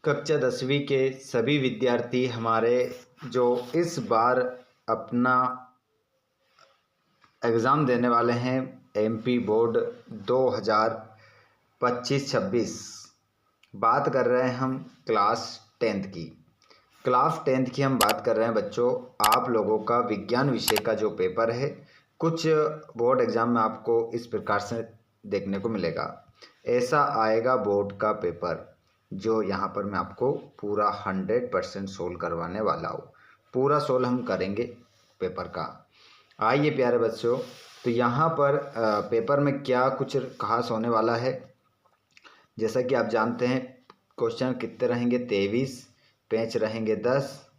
कक्षा 10वीं के सभी विद्यार्थी हमारे जो इस बार अपना एग्ज़ाम देने वाले हैं एमपी बोर्ड 2025-26 बात कर रहे हैं हम क्लास 10th की। क्लास 10th की हम बात कर रहे हैं बच्चों। आप लोगों का विज्ञान विषय का जो पेपर है, कुछ बोर्ड एग्ज़ाम में आपको इस प्रकार से देखने को मिलेगा। ऐसा आएगा बोर्ड का पेपर, जो यहाँ पर मैं आपको पूरा 100% सोल्व करवाने वाला हूँ। पूरा सोल्व हम करेंगे पेपर का। आइए प्यारे बच्चों, तो यहाँ पर पेपर में क्या कुछ खास होने वाला है। जैसा कि आप जानते हैं, क्वेश्चन कितने रहेंगे, 23, पेज रहेंगे 10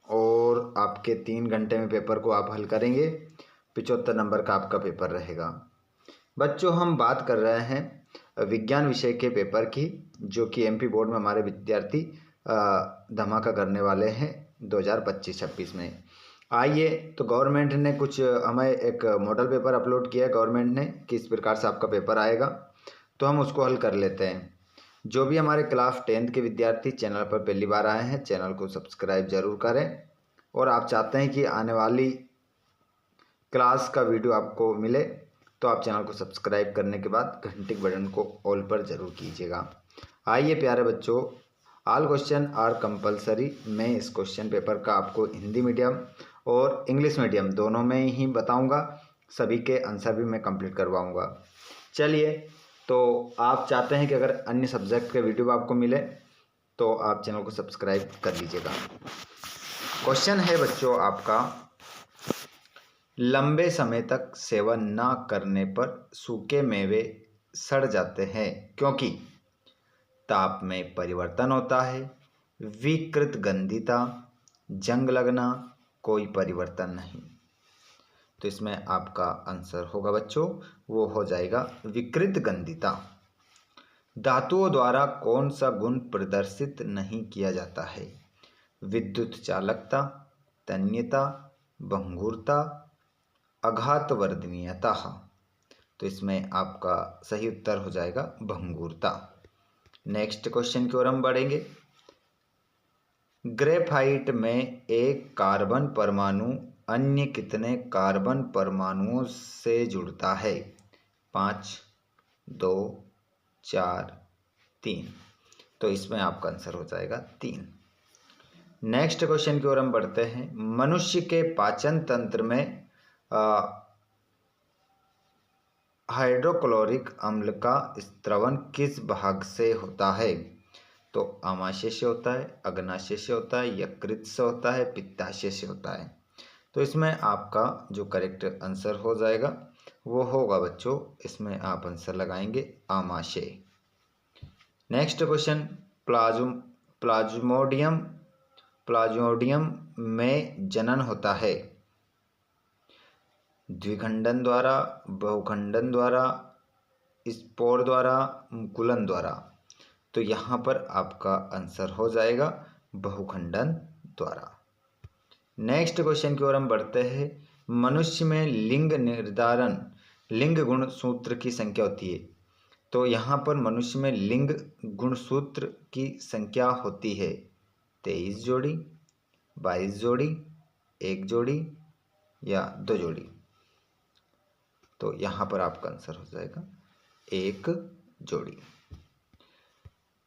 और आपके 3 घंटे में पेपर को आप हल करेंगे। 75 नंबर का आपका पेपर रहेगा। बच्चों हम बात कर रहे हैं विज्ञान विषय के पेपर की, जो कि एमपी बोर्ड में हमारे विद्यार्थी धमाका करने वाले हैं 2025-26 में। आइए, तो गवर्नमेंट ने कुछ हमें एक मॉडल पेपर अपलोड किया है गवर्नमेंट ने, किस प्रकार से आपका पेपर आएगा, तो हम उसको हल कर लेते हैं। जो भी हमारे क्लास 10th के विद्यार्थी चैनल पर पहली बार आए हैं, चैनल को सब्सक्राइब जरूर करें। और आप चाहते हैं कि आने वाली क्लास का वीडियो आपको मिले, तो आप चैनल को सब्सक्राइब करने के बाद घंटी के बटन को ऑल पर ज़रूर कीजिएगा। आइए प्यारे बच्चों, ऑल क्वेश्चन आर कंपलसरी। मैं इस क्वेश्चन पेपर का आपको हिंदी मीडियम और इंग्लिश मीडियम दोनों में ही बताऊंगा। सभी के आंसर भी मैं कंप्लीट करवाऊंगा। चलिए, तो आप चाहते हैं कि अगर अन्य सब्जेक्ट के वीडियो आपको मिले, तो आप चैनल को सब्सक्राइब कर लीजिएगा। क्वेश्चन है बच्चों आपका, लंबे समय तक सेवन न करने पर सूखे मेवे सड़ जाते हैं क्योंकि ताप में परिवर्तन होता है, विकृत गंधिता, जंग लगना, कोई परिवर्तन नहीं। तो इसमें आपका आंसर होगा बच्चों, वो हो जाएगा विकृत गंधिता। धातुओं द्वारा कौन सा गुण प्रदर्शित नहीं किया जाता है? विद्युत चालकता, तन्यता, भंगुरता, आघातवर्धनीयता। तो इसमें आपका सही उत्तर हो जाएगा भंगुरता। नेक्स्ट क्वेश्चन की ओर हम बढ़ेंगे। ग्रेफाइट में एक कार्बन परमाणु अन्य कितने कार्बन परमाणुओं से जुड़ता है? 5, 2, 4, 3। तो इसमें आपका आंसर हो जाएगा 3। नेक्स्ट क्वेश्चन की ओर हम बढ़ते हैं। मनुष्य के पाचन तंत्र में हाइड्रोक्लोरिक अम्ल का स्त्रवण किस भाग से होता है? तो आमाशय से होता है, अग्नाशय से होता है, यकृत से होता है, पित्ताशय से होता है। तो इसमें आपका जो करेक्ट आंसर हो जाएगा वो होगा बच्चों, इसमें आप आंसर लगाएंगे आमाशय। नेक्स्ट क्वेश्चन, प्लाज्मोडियम में जनन होता है द्विखंडन द्वारा, बहुखंडन द्वारा, स्पोर द्वारा, मुकुलन द्वारा। तो यहाँ पर आपका आंसर हो जाएगा बहुखंडन द्वारा। नेक्स्ट क्वेश्चन की ओर हम बढ़ते हैं। मनुष्य में लिंग निर्धारण लिंग गुणसूत्र की संख्या होती है। तो यहाँ पर मनुष्य में लिंग गुणसूत्र की संख्या होती है 23 जोड़ी, 22 जोड़ी, 1 जोड़ी या 2 जोड़ी। तो यहाँ पर आपका आंसर हो जाएगा 1 जोड़ी।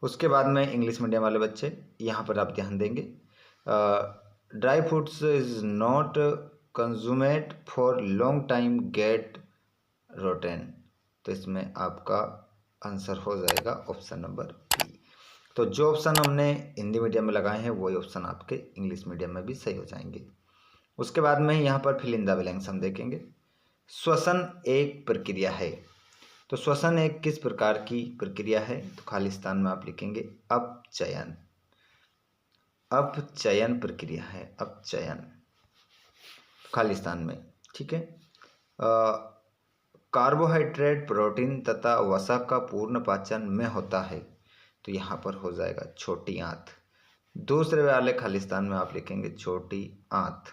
उसके बाद में इंग्लिश मीडियम वाले बच्चे, यहाँ पर आप ध्यान देंगे। Dry fruits is not consumed for long time get rotten. तो इसमें आपका आंसर हो जाएगा ऑप्शन नंबर बी। तो जो ऑप्शन हमने हिंदी मीडियम में लगाए हैं वही ऑप्शन आपके इंग्लिश मीडियम में भी सही हो जाएंगे। उसके बाद में यहाँ पर फिल इन द ब्लैंक्स हम देखेंगे। श्वसन एक प्रक्रिया है। तो श्वसन एक किस प्रकार की प्रक्रिया है? तो खाली स्थान में आप लिखेंगे अपचयन। अपचयन प्रक्रिया है, अपचयन खाली स्थान में, ठीक है। कार्बोहाइड्रेट, प्रोटीन तथा वसा का पूर्ण पाचन में होता है। तो यहाँ पर हो जाएगा छोटी आंत। दूसरे वाले खाली स्थान में आप लिखेंगे छोटी आंत।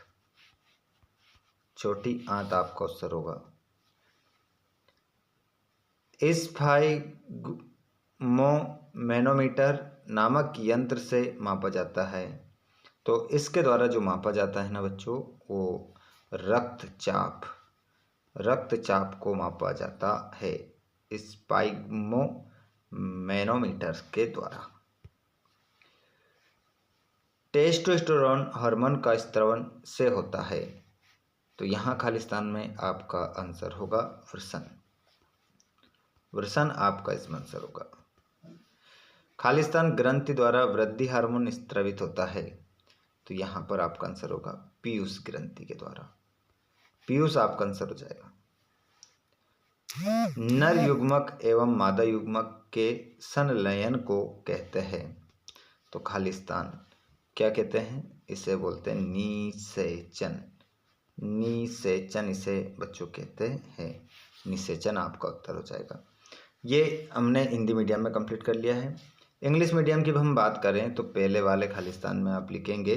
छोटी आंत आपका उत्तर होगा। स्फाइगमोमैनोमीटर नामक यंत्र से मापा जाता है। तो इसके द्वारा जो मापा जाता है ना बच्चों, वो रक्तचाप को मापा जाता है स्पाइगमोमैनोमीटर के द्वारा। टेस्टोस्टेरोन हार्मोन का स्त्रवण से होता है। तो यहाँ खालिस्तान में आपका आंसर होगा वृषण आपका इसमें आंसर होगा। खालिस्तान ग्रंथि द्वारा वृद्धि हार्मोन स्त्रवित होता है। तो यहाँ पर आपका आंसर होगा पीयूष ग्रंथि के द्वारा। पीयूष आपका आंसर हो जाएगा। नर युग्मक एवं मादा युग्मक के संलयन को कहते हैं। तो खालिस्तान क्या कहते हैं? इसे बोलते हैं निषेचन। निषेचन इसे बच्चों कहते हैं। निषेचन आपका उत्तर हो जाएगा। ये हमने हिंदी मीडियम में कंप्लीट कर लिया है। इंग्लिश मीडियम की हम बात करें तो पहले वाले खालिस्तान में आप लिखेंगे,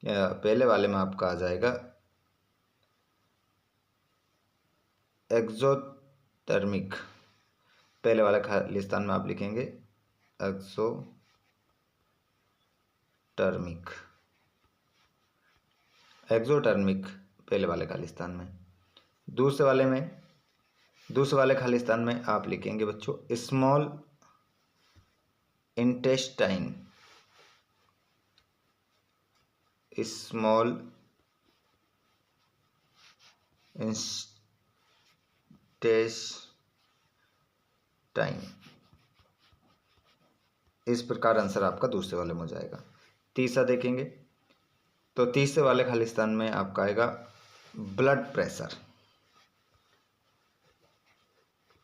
पहले वाले में आपका आ जाएगा एक्सोथर्मिक। पहले वाले खालिस्तान में आप लिखेंगे एक्सोटर्मिक पहले वाले खालिस्तान में। दूसरे वाले खालिस्तान में आप लिखेंगे बच्चों स्मॉल इंटेस्टाइन। Small intestine. इस प्रकार आंसर आपका दूसरे वाले में हो जाएगा। तीसरा देखेंगे तो तीसरे वाले खालिस्तान में आपका आएगा ब्लड प्रेशर।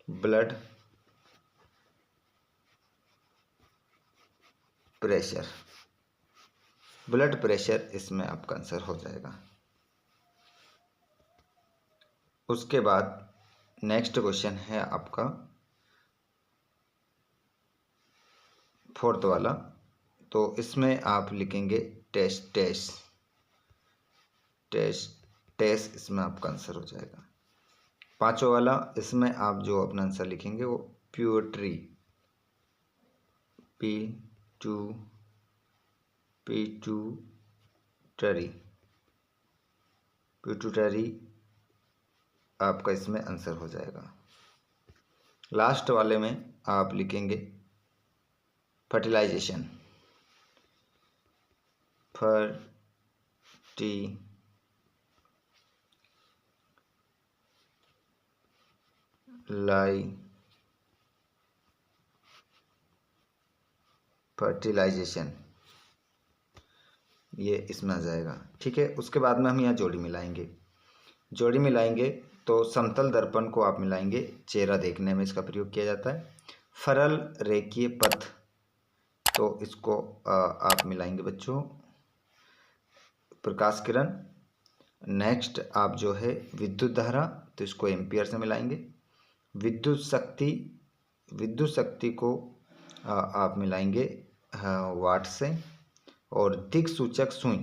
ब्लड प्रेशर इसमें आपका आंसर हो जाएगा। उसके बाद नेक्स्ट क्वेश्चन है आपका फोर्थ वाला। तो इसमें आप लिखेंगे टेस्ट। इसमें आपका आंसर हो जाएगा। पांचों वाला इसमें आप जो अपना आंसर लिखेंगे वो प्यूटरी। पिट्यूटरी आपका इसमें आंसर हो जाएगा। लास्ट वाले में आप लिखेंगे फर्टिलाइजेशन। फर्टिलाइजेशन ये इसमें आ जाएगा। ठीक है। उसके बाद में हम यहाँ जोड़ी मिलाएंगे तो समतल दर्पण को आप मिलाएंगे, चेहरा देखने में इसका प्रयोग किया जाता है। फरल रेखीय पथ, तो इसको आप मिलाएंगे बच्चों प्रकाश किरण। नेक्स्ट आप जो है विद्युत धारा, तो इसको एम्पियर से मिलाएंगे। विद्युत शक्ति को आप मिलाएंगे वाट से। और दिक्सूचक सुई,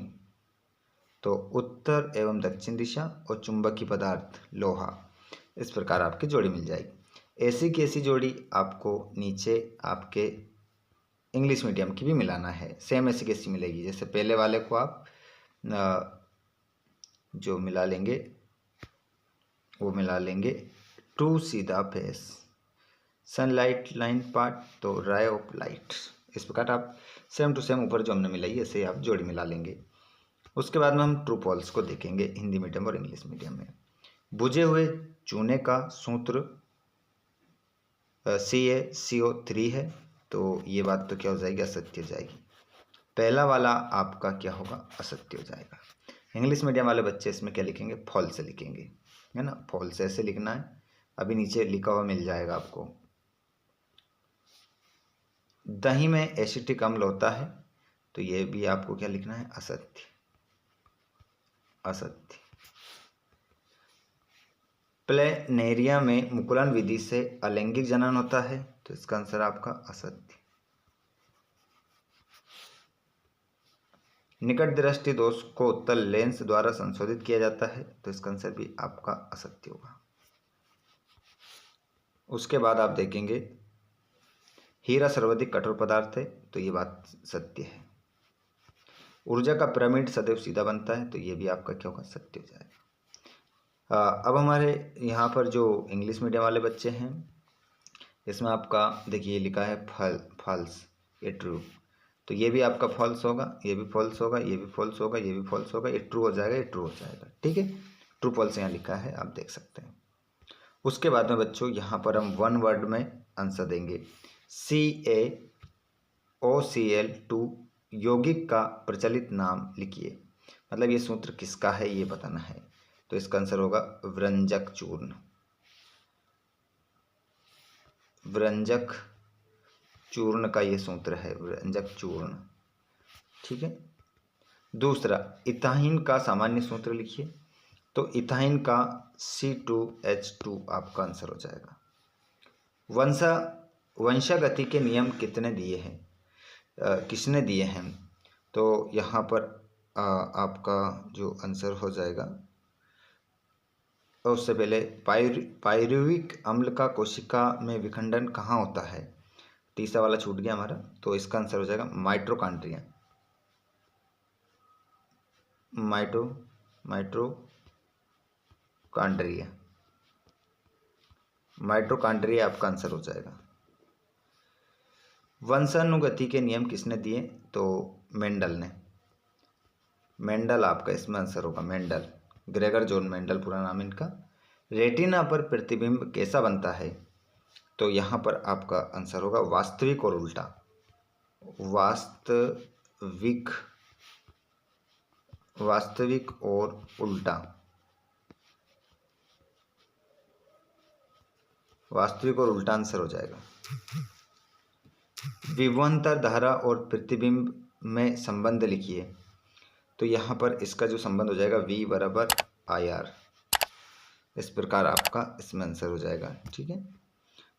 तो उत्तर एवं दक्षिण दिशा। और चुंबकीय पदार्थ लोहा। इस प्रकार आपकी जोड़ी मिल जाएगी। ऐसी की ऐसी जोड़ी आपको नीचे आपके इंग्लिश मीडियम की भी मिलाना है। सेम ऐसी कैसी मिलेगी, जैसे पहले वाले को आप जो मिला लेंगे वो मिला लेंगे टू सीधा फेस सनलाइट लाइन पार्ट, तो रे ऑफ लाइट। इस प्रकार आप सेम टू सेम ऊपर जो हमने मिलाई ऐसे आप जोड़ी मिला लेंगे। उसके बाद में हम ट्रू फॉल्स को देखेंगे हिंदी मीडियम और इंग्लिश मीडियम में। बुझे हुए चूने का सूत्र CaCO3 है, तो ये बात तो क्या हो जाएगी, असत्य हो जाएगी। पहला वाला आपका क्या होगा, असत्य हो जाएगा। इंग्लिश मीडियम वाले बच्चे इसमें क्या लिखेंगे, फॉल्स लिखेंगे, है ना। फॉल्स ऐसे लिखना है, अभी नीचे लिखा हुआ मिल जाएगा आपको। दही में एसिटिक अम्ल होता है, तो ये भी आपको क्या लिखना है, असत्य। प्लेनेरिया में मुकुलन विधि से अलैंगिक जनन होता है, तो इसका आंसर आपका असत्य। निकट दृष्टि दोष को उत्तल लेंस द्वारा संशोधित किया जाता है, तो इसका आंसर भी आपका असत्य होगा। उसके बाद आप देखेंगे हीरा सर्वाधिक कठोर पदार्थ है, तो ये बात सत्य है। ऊर्जा का पिरामिड सदैव सीधा बनता है, तो ये भी आपका क्या होगा, सत्य हो जाएगा। अब हमारे यहाँ पर जो इंग्लिश मीडियम वाले बच्चे हैं, इसमें आपका देखिए लिखा है फॉल्स, ये ट्रू, तो ये भी आपका फॉल्स होगा, ये भी फॉल्स होगा, ये भी फॉल्स होगा, ये भी फॉल्स होगा, ये ट्रू हो जाएगा, ये ट्रू हो जाएगा। ठीक है, ट्रू फॉल्स यहाँ लिखा है, आप देख सकते हैं। उसके बाद में बच्चों यहाँ पर हम वन वर्ड में आंसर देंगे। CaOCl2 यौगिक का प्रचलित नाम लिखिए। मतलब ये सूत्र किसका है ये बताना है, तो इसका आंसर होगा व्रंजक चूर्ण। व्रंजक चूर्ण का ये सूत्र है, व्रंजक चूर्ण। ठीक है। दूसरा, इथाइन का सामान्य सूत्र लिखिए, तो इथाइन का C2H2 आपका आंसर हो जाएगा। वंशागति के नियम कितने दिए हैं, किसने दिए हैं, तो यहाँ पर आपका जो आंसर हो जाएगा, और उससे पहले पायरुविक अम्ल का कोशिका में विखंडन कहाँ होता है, तीसरा वाला छूट गया हमारा, तो इसका आंसर हो जाएगा माइटोकॉन्ड्रिया। माइटोकॉन्ड्रिया आपका आंसर हो जाएगा। वंशानुगति के नियम किसने दिए, तो मेंडल ने। मेंडल आपका इसमें आंसर होगा, मेंडल, ग्रेगर जॉन मेंडल पूरा नाम इनका। रेटिना पर प्रतिबिंब कैसा बनता है, तो यहाँ पर आपका आंसर होगा वास्तविक और उल्टा। वास्तविक और उल्टा, वास्तविक और उल्टा आंसर हो जाएगा। विभवांतर धारा और प्रतिबिंब में संबंध लिखिए, तो यहाँ पर इसका जो संबंध हो जाएगा V बराबर IR, इस प्रकार आपका इसमें आंसर हो जाएगा। ठीक है।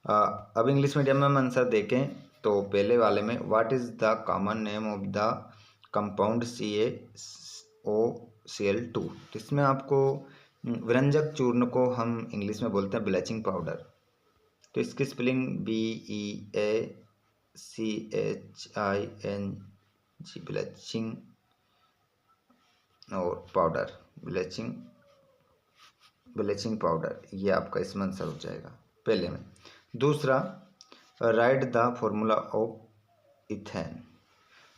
अब इंग्लिश मीडियम में हम आंसर देखें तो पहले वाले में what is the common name of the compound CaOCl2, तो इसमें आपको व्रंजक चूर्ण को हम इंग्लिश में बोलते हैं ब्लीचिंग पाउडर, तो इसकी स्पेलिंग BEACHING, ब्लीचिंग और पाउडर, ब्लीचिंग पाउडर, ये आपका इसमें आंसर हो जाएगा पहले में। दूसरा, right the formula of ethane,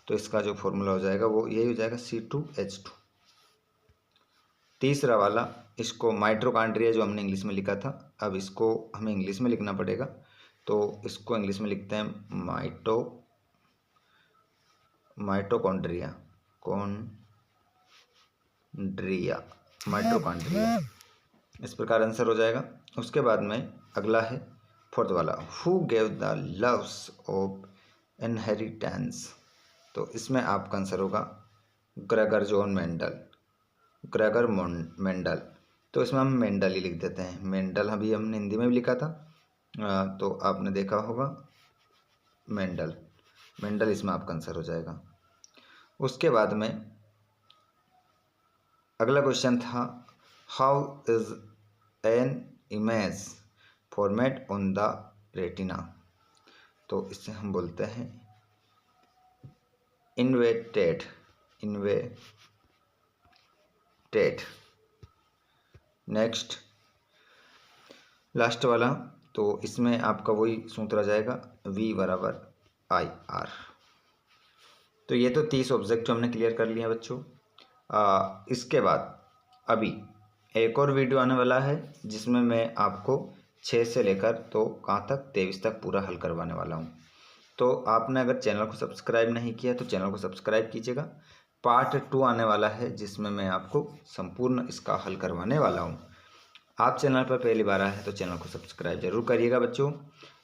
तो इसका जो फॉर्मूला हो जाएगा वो यही हो जाएगा C2H2। तीसरा वाला, इसको माइटोकॉन्ड्रिया जो हमने इंग्लिश में लिखा था, अब इसको हमें इंग्लिश में लिखना पड़ेगा, तो इसको इंग्लिश में लिखते हैं माइटोकॉन्ड्रिया, माइटोकॉन्ड्रिया, इस प्रकार आंसर हो जाएगा। उसके बाद में अगला है फोर्थ वाला, who gave the loves of inheritance, तो इसमें आपका आंसर होगा ग्रेगर मेंडल, तो इसमें हम मेंडल ही लिख देते हैं। मेंडल अभी हमने हिंदी में भी लिखा था, तो आपने देखा होगा मेंडल इसमें आपका आंसर हो जाएगा। उसके बाद में अगला क्वेश्चन था, how is an image format on the retina, तो इससे हम बोलते हैं इन्वेटेड। नेक्स्ट लास्ट वाला, तो इसमें आपका वही सूत्र आ जाएगा V बराबर IR। तो ये तो 30 ऑब्जेक्ट हमने क्लियर कर लिया बच्चों। इसके बाद अभी एक और वीडियो आने वाला है जिसमें मैं आपको 6 से लेकर तो कहाँ तक 23 तक पूरा हल करवाने वाला हूँ। तो आपने अगर चैनल को सब्सक्राइब नहीं किया तो चैनल को सब्सक्राइब कीजिएगा। पार्ट 2 आने वाला है जिसमें मैं आपको संपूर्ण इसका हल करवाने वाला हूँ। आप चैनल पर पहली बार आए हैं तो चैनल को सब्सक्राइब जरूर करिएगा बच्चों।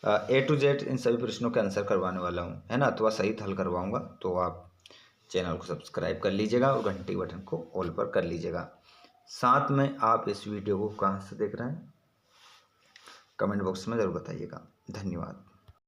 A to Z इन सभी प्रश्नों के आंसर करवाने वाला हूँ, है ना, अथवा सहित हल करवाऊँगा, तो आप चैनल को सब्सक्राइब कर लीजिएगा और घंटी बटन को ऑल पर कर लीजिएगा। साथ में आप इस वीडियो को कहाँ से देख रहे हैं कमेंट बॉक्स में ज़रूर बताइएगा। धन्यवाद।